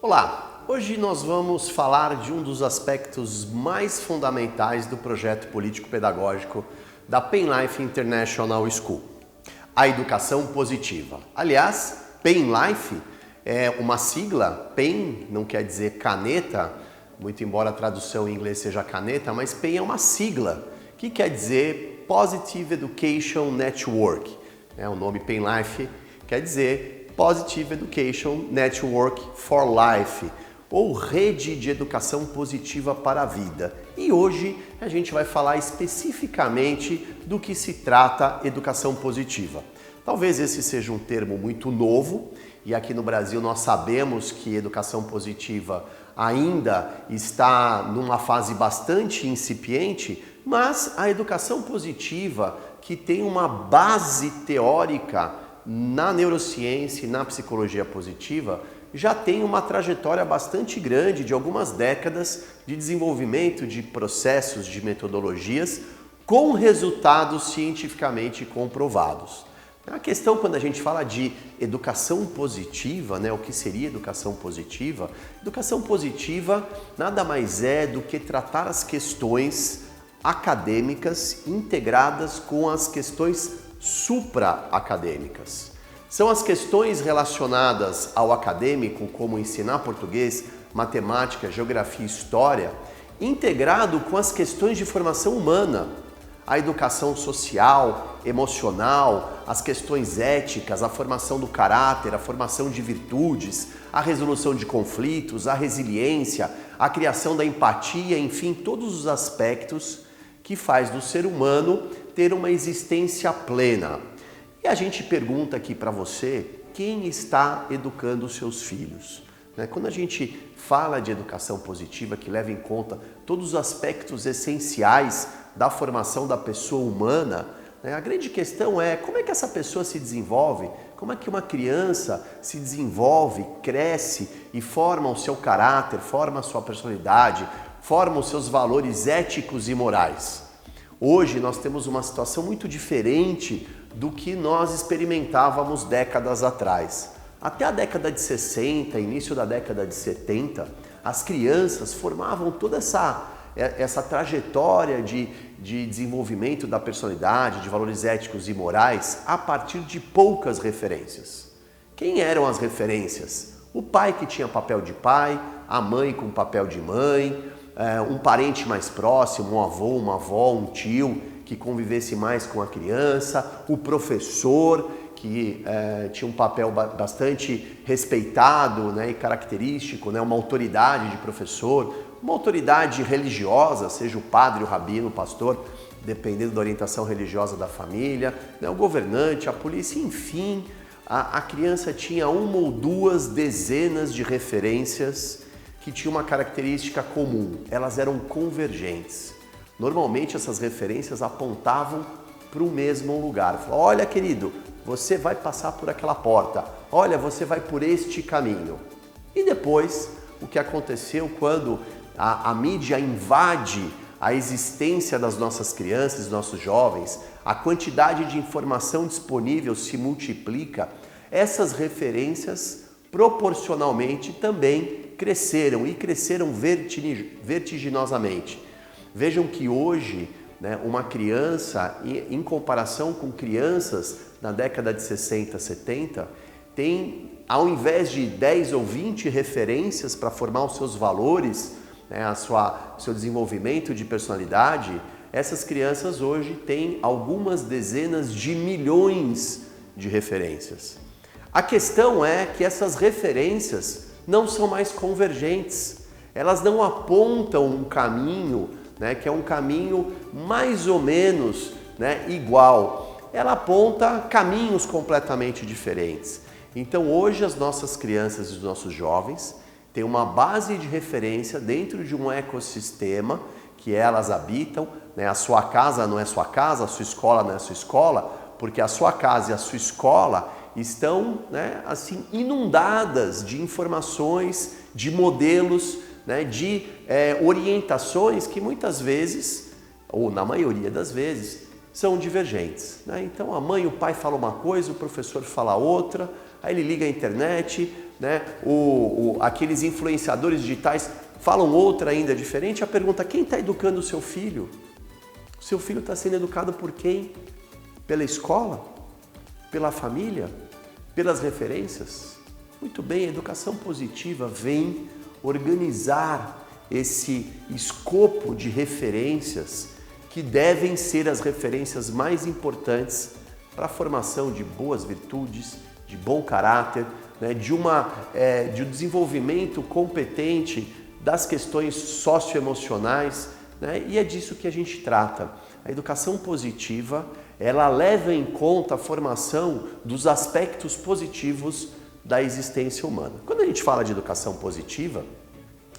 Olá, hoje nós vamos falar de um dos aspectos mais fundamentais do projeto político-pedagógico da Penn Life International School, a educação positiva. Aliás, Penn Life é uma sigla, Penn não quer dizer caneta, muito embora a tradução em inglês seja caneta, mas Penn é uma sigla que quer dizer Positive Education Network. O nome Penn Life quer dizer Positive Education Network for Life, ou Rede de Educação Positiva para a Vida. E hoje a gente vai falar especificamente do que se trata educação positiva. Talvez esse seja um termo muito novo, e aqui no Brasil nós sabemos que educação positiva ainda está numa fase bastante incipiente, mas a educação positiva, que tem uma base teórica na neurociência e na psicologia positiva, já tem uma trajetória bastante grande de algumas décadas de desenvolvimento de processos, de metodologias com resultados cientificamente comprovados. A questão, quando a gente fala de educação positiva, o que seria educação positiva? Educação positiva nada mais é do que tratar as questões acadêmicas integradas com as questões supra-acadêmicas. São as questões relacionadas ao acadêmico, como ensinar português, matemática, geografia e história, integrado com as questões de formação humana, a educação social, emocional, as questões éticas, a formação do caráter, a formação de virtudes, a resolução de conflitos, a resiliência, a criação da empatia, enfim, todos os aspectos que faz do ser humano ter uma existência plena. E a gente pergunta aqui para você, quem está educando os seus filhos? Quando a gente fala de educação positiva, que leva em conta todos os aspectos essenciais da formação da pessoa humana, a grande questão é como é que essa pessoa se desenvolve, como é que uma criança se desenvolve, cresce e forma o seu caráter, forma a sua personalidade, forma os seus valores éticos e morais. Hoje nós temos uma situação muito diferente do que nós experimentávamos décadas atrás. Até a década de 60, início da década de 70, as crianças formavam toda essa trajetória de desenvolvimento da personalidade, de valores éticos e morais, a partir de poucas referências. Quem eram as referências? O pai que tinha papel de pai, a mãe com papel de mãe, um parente mais próximo, um avô, uma avó, um tio que convivesse mais com a criança, o professor que tinha um papel bastante respeitado e característico, uma autoridade de professor, uma autoridade religiosa, seja o padre, o rabino, o pastor, dependendo da orientação religiosa da família, o governante, a polícia, enfim, a criança tinha uma ou duas dezenas de referências que tinham uma característica comum, elas eram convergentes. Normalmente essas referências apontavam para o mesmo lugar. Falavam, olha querido, você vai passar por aquela porta, olha, você vai por este caminho. E depois, o que aconteceu quando a mídia invade a existência das nossas crianças, dos nossos jovens, a quantidade de informação disponível se multiplica, essas referências proporcionalmente também cresceram e cresceram vertiginosamente. Vejam que hoje, uma criança, em comparação com crianças na década de 60, 70, tem, ao invés de 10 ou 20 referências para formar os seus valores, seu desenvolvimento de personalidade, essas crianças hoje têm algumas dezenas de milhões de referências. A questão é que essas referências não são mais convergentes, elas não apontam um caminho, que é um caminho mais ou menos igual, ela aponta caminhos completamente diferentes. Então hoje as nossas crianças e os nossos jovens têm uma base de referência dentro de um ecossistema que elas habitam, a sua casa não é sua casa, a sua escola não é sua escola, porque a sua casa e a sua escola estão assim, inundadas de informações, de modelos, de orientações que muitas vezes, ou na maioria das vezes, são divergentes, né? Então a mãe e o pai falam uma coisa, o professor fala outra, aí ele liga a internet, né? Aqueles influenciadores digitais falam outra ainda diferente. A pergunta: quem está educando o seu filho? O seu filho está sendo educado por quem? Pela escola? Pela família? Pelas referências? Muito bem, a educação positiva vem organizar esse escopo de referências que devem ser as referências mais importantes para a formação de boas virtudes, de bom caráter, né, de um desenvolvimento competente das questões socioemocionais, né, e é disso que a gente trata. A educação positiva, ela leva em conta a formação dos aspectos positivos da existência humana. Quando a gente fala de educação positiva,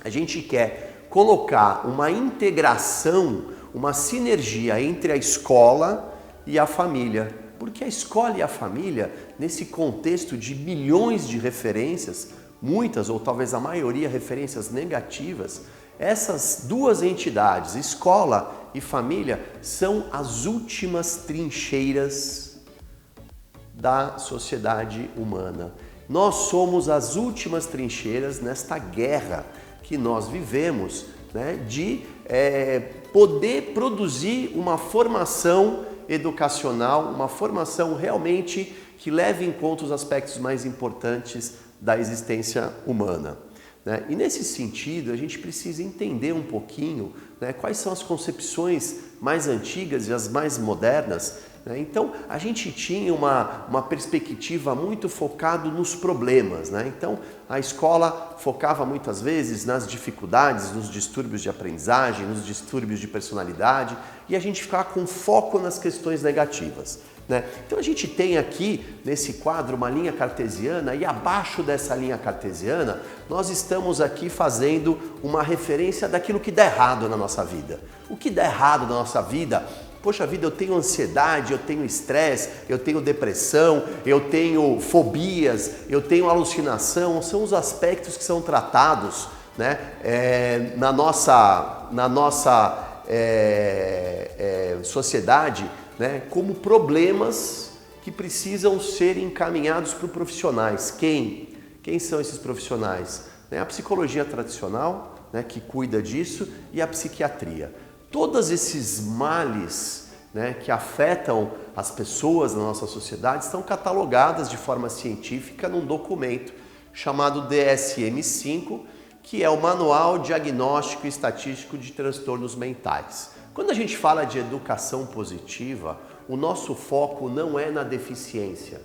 a gente quer colocar uma integração, uma sinergia entre a escola e a família. Porque a escola e a família, nesse contexto de milhões de referências, muitas ou talvez a maioria referências negativas, essas duas entidades, escola e família, são as últimas trincheiras da sociedade humana. Nós somos as últimas trincheiras nesta guerra que nós vivemos, né, de poder produzir uma formação educacional, uma formação realmente que leve em conta os aspectos mais importantes da existência humana, né? E nesse sentido, a gente precisa entender um pouquinho, né, quais são as concepções mais antigas e as mais modernas, né? Então, a gente tinha uma perspectiva muito focada nos problemas, né? Então, a escola focava muitas vezes nas dificuldades, nos distúrbios de aprendizagem, nos distúrbios de personalidade, e a gente ficava com foco nas questões negativas, né? Então a gente tem aqui nesse quadro uma linha cartesiana e abaixo dessa linha cartesiana nós estamos aqui fazendo uma referência daquilo que dá errado na nossa vida. O que dá errado na nossa vida? Poxa vida, eu tenho ansiedade, eu tenho estresse, eu tenho depressão, eu tenho fobias, eu tenho alucinação. São os aspectos que são tratados, né, na nossa sociedade, né, como problemas que precisam ser encaminhados para os profissionais. Quem são esses profissionais? A psicologia tradicional, né, que cuida disso, e a psiquiatria. Todos esses males, né, que afetam as pessoas na nossa sociedade estão catalogadas de forma científica num documento chamado DSM-5, que é o Manual Diagnóstico e Estatístico de Transtornos Mentais. Quando a gente fala de educação positiva, o nosso foco não é na deficiência,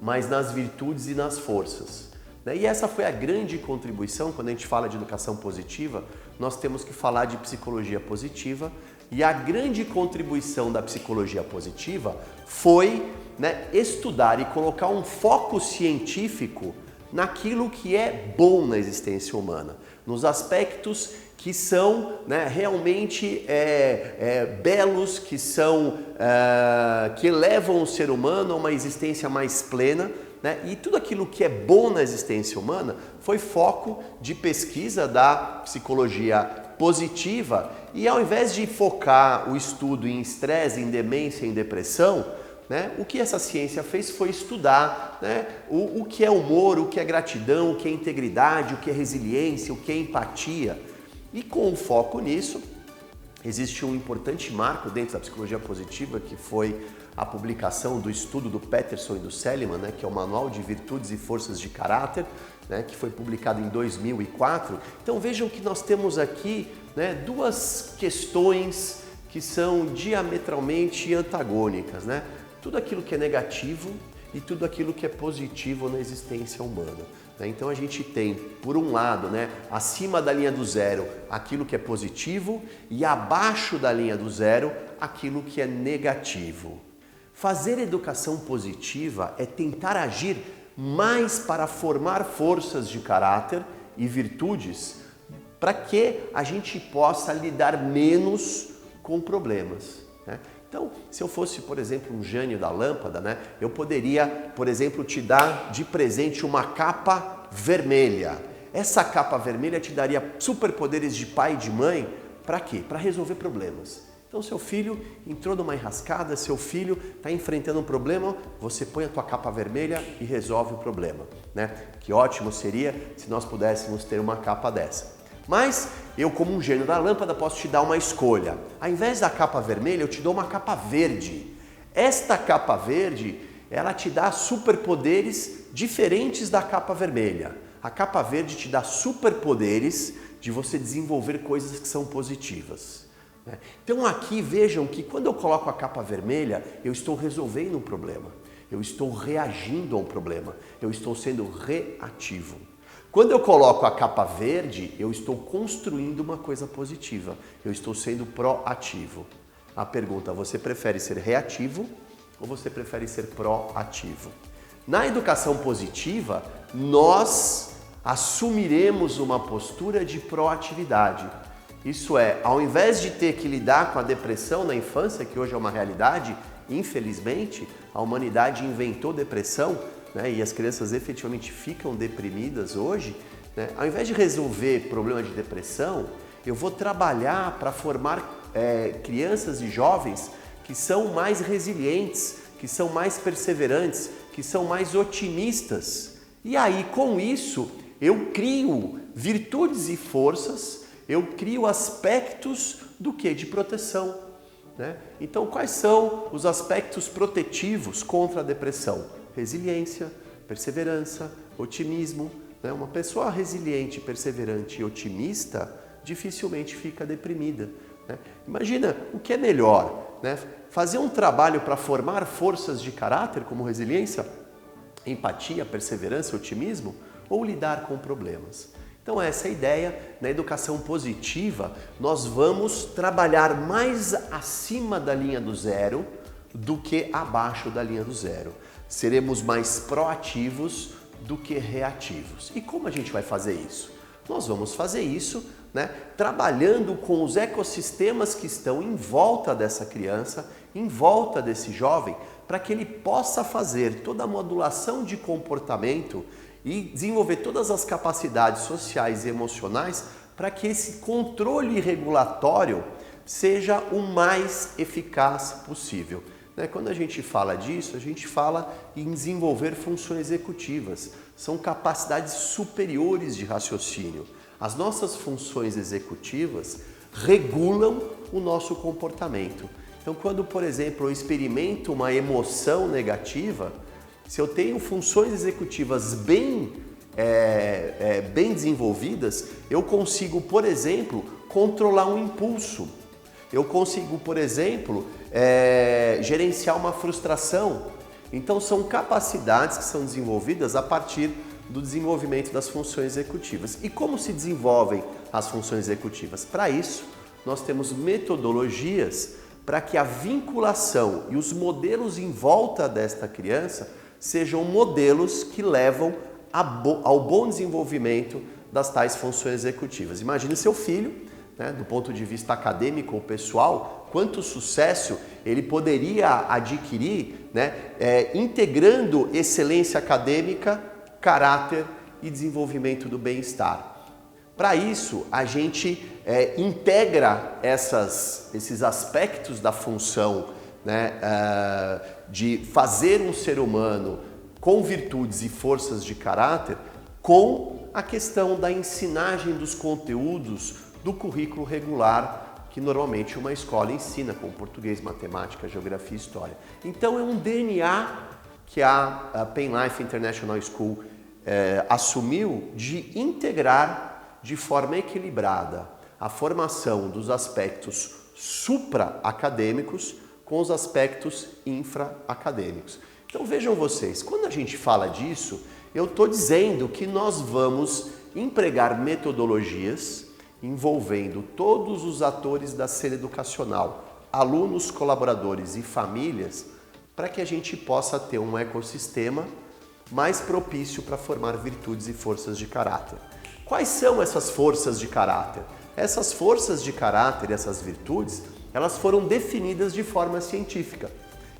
mas nas virtudes e nas forças. E essa foi a grande contribuição. Quando a gente fala de educação positiva, nós temos que falar de psicologia positiva, e a grande contribuição da psicologia positiva foi, né, estudar e colocar um foco científico naquilo que é bom na existência humana, nos aspectos que são, né, realmente belos, que elevam o ser humano a uma existência mais plena, né? E tudo aquilo que é bom na existência humana foi foco de pesquisa da psicologia positiva. E ao invés de focar o estudo em estresse, em demência, em depressão, né, o que essa ciência fez foi estudar, né, o que é humor, o que é gratidão, o que é integridade, o que é resiliência, o que é empatia. E com o foco nisso, existe um importante marco dentro da psicologia positiva, que foi a publicação do estudo do Peterson e do Seligman, né, que é o Manual de Virtudes e Forças de Caráter, né, que foi publicado em 2004. Então vejam que nós temos aqui, né, duas questões que são diametralmente antagônicas, né? Tudo aquilo que é negativo e tudo aquilo que é positivo na existência humana. Então a gente tem, por um lado, né, acima da linha do zero, aquilo que é positivo, e abaixo da linha do zero, aquilo que é negativo. Fazer educação positiva é tentar agir mais para formar forças de caráter e virtudes, para que a gente possa lidar menos com problemas, né? Então, se eu fosse, por exemplo, um gênio da lâmpada, né, eu poderia, por exemplo, te dar de presente uma capa vermelha. Essa capa vermelha te daria superpoderes de pai e de mãe. Para quê? Para resolver problemas. Então, seu filho entrou numa enrascada, seu filho está enfrentando um problema, você põe a tua capa vermelha e resolve o problema, né? Que ótimo seria se nós pudéssemos ter uma capa dessa. Mas eu, como um gênio da lâmpada, posso te dar uma escolha. Ao invés da capa vermelha, eu te dou uma capa verde. Esta capa verde, ela te dá superpoderes diferentes da capa vermelha. A capa verde te dá superpoderes de você desenvolver coisas que são positivas. Então aqui vejam que quando eu coloco a capa vermelha, eu estou resolvendo um problema, eu estou reagindo a um problema, eu estou sendo reativo. Quando eu coloco a capa verde, eu estou construindo uma coisa positiva, eu estou sendo proativo. A pergunta, você prefere ser reativo ou você prefere ser proativo? Na educação positiva, nós assumiremos uma postura de proatividade. Isso é, ao invés de ter que lidar com a depressão na infância, que hoje é uma realidade, infelizmente, a humanidade inventou depressão, né, e as crianças efetivamente ficam deprimidas hoje, né, ao invés de resolver problema de depressão, eu vou trabalhar para formar crianças e jovens que são mais resilientes, que são mais perseverantes, que são mais otimistas. E aí, com isso, eu crio virtudes e forças, eu crio aspectos do que? De proteção, né? Então, quais são os aspectos protetivos contra a depressão? Resiliência, perseverança, otimismo, né? Uma pessoa resiliente, perseverante e otimista dificilmente fica deprimida, né? Imagina, o que é melhor, né? Fazer um trabalho para formar forças de caráter como resiliência, empatia, perseverança, otimismo, ou lidar com problemas. Então essa é a ideia. Na educação positiva, nós vamos trabalhar mais acima da linha do zero do que abaixo da linha do zero. Seremos mais proativos do que reativos. E como a gente vai fazer isso? Nós vamos fazer isso, né, trabalhando com os ecossistemas que estão em volta dessa criança, em volta desse jovem, para que ele possa fazer toda a modulação de comportamento e desenvolver todas as capacidades sociais e emocionais para que esse controle regulatório seja o mais eficaz possível. Quando a gente fala disso, a gente fala em desenvolver funções executivas. São capacidades superiores de raciocínio. As nossas funções executivas regulam o nosso comportamento. Então, quando, por exemplo, eu experimento uma emoção negativa, se eu tenho funções executivas bem desenvolvidas, eu consigo, por exemplo, controlar um impulso. Eu consigo, por exemplo, gerenciar uma frustração. Então, são capacidades que são desenvolvidas a partir do desenvolvimento das funções executivas. E como se desenvolvem as funções executivas? Para isso, nós temos metodologias para que a vinculação e os modelos em volta desta criança sejam modelos que levam ao bom desenvolvimento das tais funções executivas. Imagine seu filho, né, do ponto de vista acadêmico ou pessoal, quanto sucesso ele poderia adquirir, né, integrando excelência acadêmica, caráter e desenvolvimento do bem-estar. Para isso, a gente integra esses aspectos da função, né, de fazer um ser humano com virtudes e forças de caráter com a questão da ensinagem dos conteúdos do currículo regular que normalmente uma escola ensina, como português, matemática, geografia e história. Então é um DNA que a Penn Life International School assumiu de integrar de forma equilibrada a formação dos aspectos supra-acadêmicos com os aspectos infra-acadêmicos. Então vejam vocês, quando a gente fala disso, eu estou dizendo que nós vamos empregar metodologias envolvendo todos os atores da cena educacional, alunos, colaboradores e famílias, para que a gente possa ter um ecossistema mais propício para formar virtudes e forças de caráter. Quais são essas forças de caráter? Essas forças de caráter e essas virtudes, elas foram definidas de forma científica.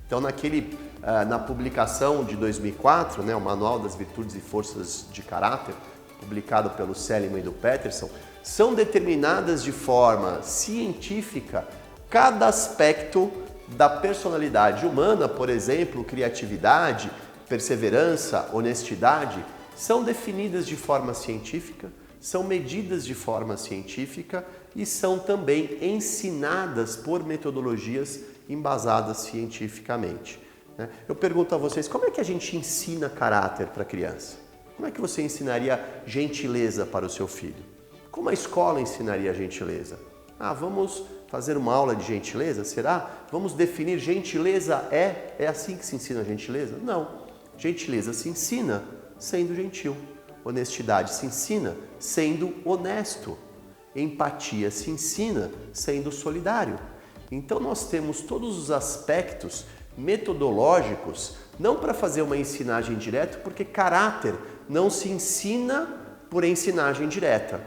Então, na publicação de 2004, né, o Manual das Virtudes e Forças de Caráter, publicado pelo Seligman e do Peterson, são determinadas de forma científica cada aspecto da personalidade humana, por exemplo, criatividade, perseverança, honestidade, são definidas de forma científica, são medidas de forma científica e são também ensinadas por metodologias embasadas cientificamente. Eu pergunto a vocês, como é que a gente ensina caráter para a criança? Como é que você ensinaria gentileza para o seu filho? Como a escola ensinaria gentileza? Vamos fazer uma aula de gentileza? Será? Vamos definir gentileza é assim que se ensina gentileza? Não. Gentileza se ensina sendo gentil. Honestidade se ensina sendo honesto. Empatia se ensina sendo solidário. Então nós temos todos os aspectos metodológicos, não para fazer uma ensinagem direta, porque caráter não se ensina por ensinagem direta,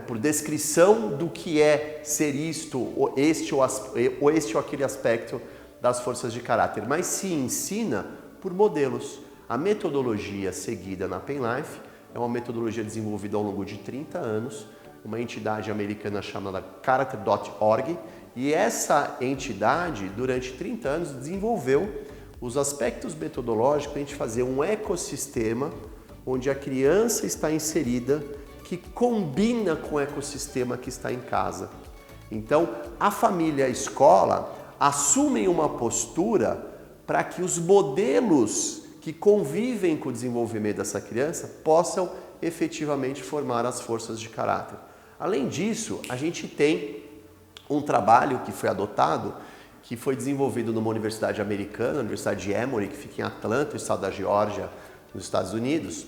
por descrição do que é ser isto, ou este ou aquele aspecto das forças de caráter, mas se ensina por modelos. A metodologia seguida na Penlife é uma metodologia desenvolvida ao longo de 30 anos, uma entidade americana chamada Character.org, e essa entidade, durante 30 anos, desenvolveu os aspectos metodológicos para a gente fazer um ecossistema onde a criança está inserida, que combina com o ecossistema que está em casa. Então, a família e a escola assumem uma postura para que os modelos que convivem com o desenvolvimento dessa criança possam efetivamente formar as forças de caráter. Além disso, a gente tem um trabalho que foi adotado, que foi desenvolvido numa universidade americana, a Universidade de Emory, que fica em Atlanta, no estado da Geórgia, nos Estados Unidos,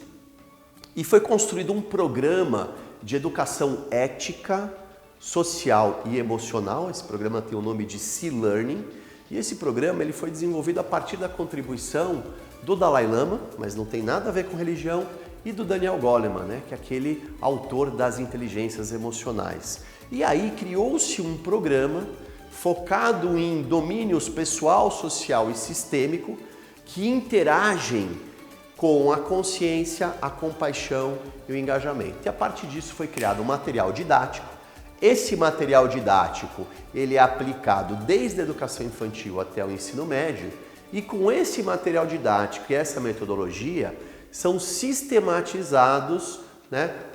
e foi construído um programa de educação ética, social e emocional. Esse programa tem o nome de C-Learning, e esse programa ele foi desenvolvido a partir da contribuição do Dalai Lama, mas não tem nada a ver com religião, e do Daniel Goleman, que é aquele autor das inteligências emocionais. E aí criou-se um programa focado em domínios pessoal, social e sistêmico que interagem com a consciência, a compaixão e o engajamento. E a partir disso foi criado um material didático. Esse material didático ele é aplicado desde a educação infantil até o ensino médio, e com esse material didático e essa metodologia são sistematizados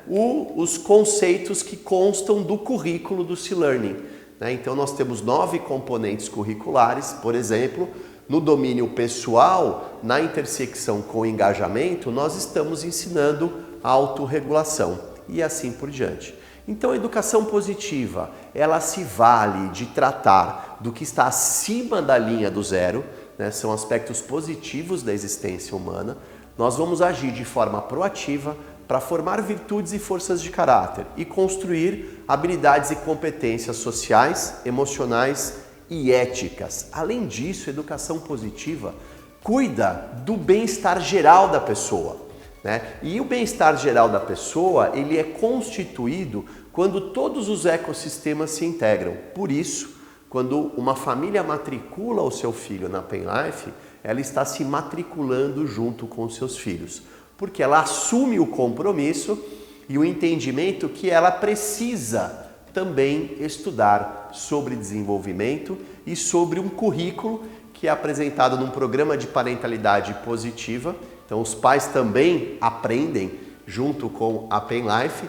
os conceitos que constam do currículo do C-Learning. Então nós temos 9 componentes curriculares, por exemplo, no domínio pessoal, na intersecção com o engajamento, nós estamos ensinando a autorregulação e assim por diante. Então a educação positiva, ela se vale de tratar do que está acima da linha do zero, são aspectos positivos da existência humana. Nós vamos agir de forma proativa para formar virtudes e forças de caráter e construir habilidades e competências sociais, emocionais e éticas. Além disso, a educação positiva cuida do bem-estar geral da pessoa, E o bem-estar geral da pessoa, ele é constituído quando todos os ecossistemas se integram. Por isso, quando uma família matricula o seu filho na Penlife, ela está se matriculando junto com os seus filhos, porque ela assume o compromisso e o entendimento que ela precisa também estudar sobre desenvolvimento e sobre um currículo que é apresentado num programa de parentalidade positiva. Então os pais também aprendem junto com a Penlife,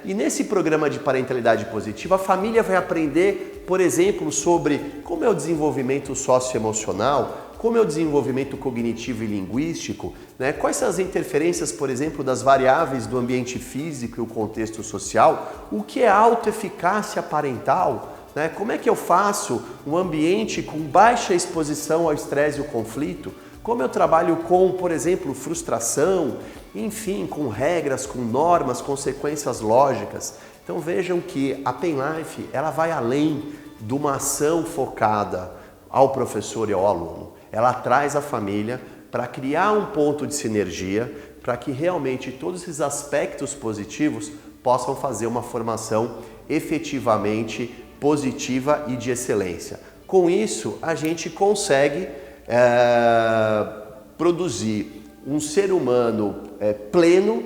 E nesse programa de parentalidade positiva, a família vai aprender, por exemplo, sobre como é o desenvolvimento socioemocional, como é o desenvolvimento cognitivo e linguístico, Quais são as interferências, por exemplo, das variáveis do ambiente físico e o contexto social, o que é autoeficácia parental, Como é que eu faço um ambiente com baixa exposição ao estresse e ao conflito, como eu trabalho com, por exemplo, frustração, enfim, com regras, com normas, consequências lógicas. Então vejam que a Penlife, ela vai além de uma ação focada ao professor e ao aluno. Ela traz a família para criar um ponto de sinergia, para que realmente todos esses aspectos positivos possam fazer uma formação efetivamente positiva e de excelência. Com isso, a gente consegue produzir um ser humano pleno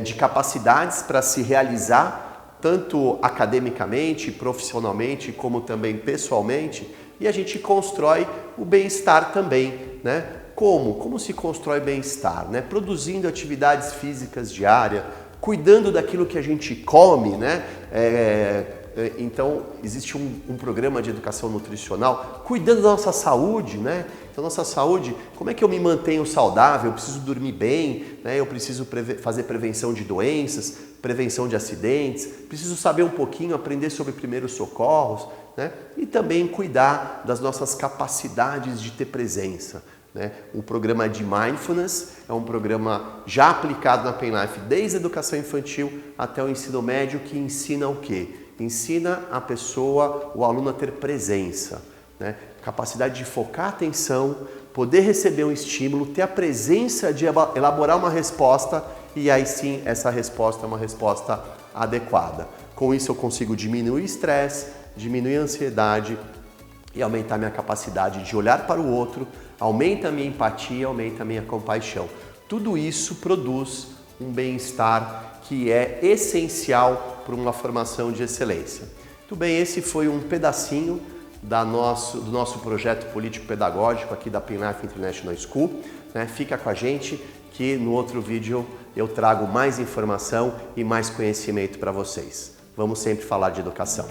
de capacidades para se realizar tanto academicamente, profissionalmente, como também pessoalmente, e a gente constrói o bem-estar também, né? Como se constrói bem-estar, né? Produzindo atividades físicas diárias, cuidando daquilo que a gente come, né? Então, existe um programa de educação nutricional, cuidando da nossa saúde, né? Então, nossa saúde, como é que eu me mantenho saudável? Eu preciso dormir bem, né? Eu preciso fazer prevenção de doenças, prevenção de acidentes, preciso saber um pouquinho, aprender sobre primeiros socorros, né? E também cuidar das nossas capacidades de ter presença, né? O programa de Mindfulness é um programa já aplicado na Penlife desde a educação infantil até o ensino médio, que ensina o quê? Ensina a pessoa, o aluno a ter presença, né? Capacidade de focar a atenção, poder receber um estímulo, ter a presença de elaborar uma resposta e aí sim essa resposta é uma resposta adequada. Com isso eu consigo diminuir o estresse, diminuir a ansiedade e aumentar minha capacidade de olhar para o outro, aumenta a minha empatia, aumenta a minha compaixão. Tudo isso produz um bem-estar que é essencial para uma formação de excelência. Muito bem, esse foi um pedacinho do nosso projeto político-pedagógico aqui da Penlife International School, né? Fica com a gente que no outro vídeo eu trago mais informação e mais conhecimento para vocês. Vamos sempre falar de educação.